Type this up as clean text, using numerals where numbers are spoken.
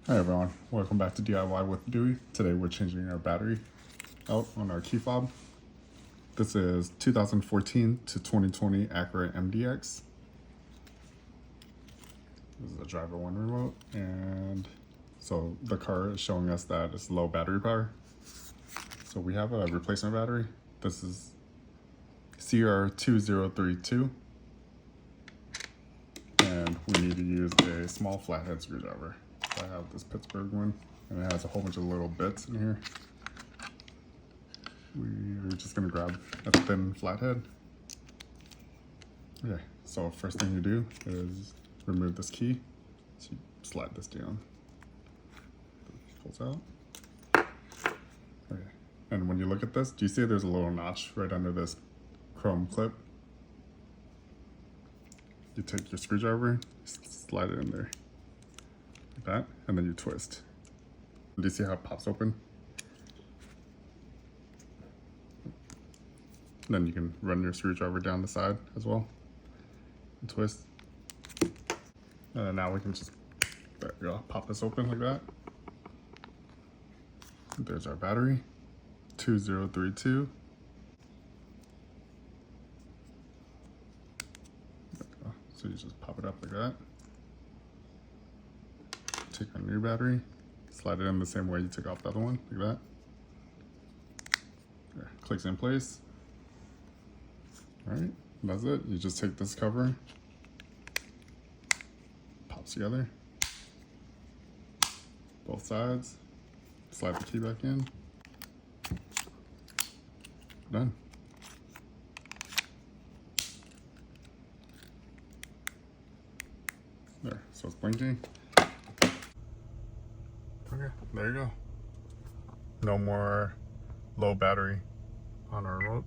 Hi everyone, welcome back to DIY with Dewey. Today we're changing our battery out on our key fob. This is 2014 to 2020 Acura MDX. This is a driver one remote, and so the car is showing us that it's low battery power. So we have a replacement battery. This is CR2032, and we need to use a small flathead screwdriver. I have this Pittsburgh one, and it has a whole bunch of little bits in here. We're just gonna grab a thin flathead. Okay, so first thing you do is remove this key. So you slide this down. It pulls out. Okay, and when you look at this, do you see there's a little notch right under this chrome clip? You take your screwdriver, slide it in there. That, and then you twist. Do you see how it pops open? Then you can run your screwdriver down the side as well and twist. And then now we can just, there you go, pop this open like that. There's our battery, 2032. So you just pop it up like that. Take our new battery, slide it in the same way you took off the other one, like that. There, clicks in place. All right, that's it. You just take this cover, pops together, both sides, slide the key back in, done. There, so it's blinking. Okay, there you go. No more low battery on our remote.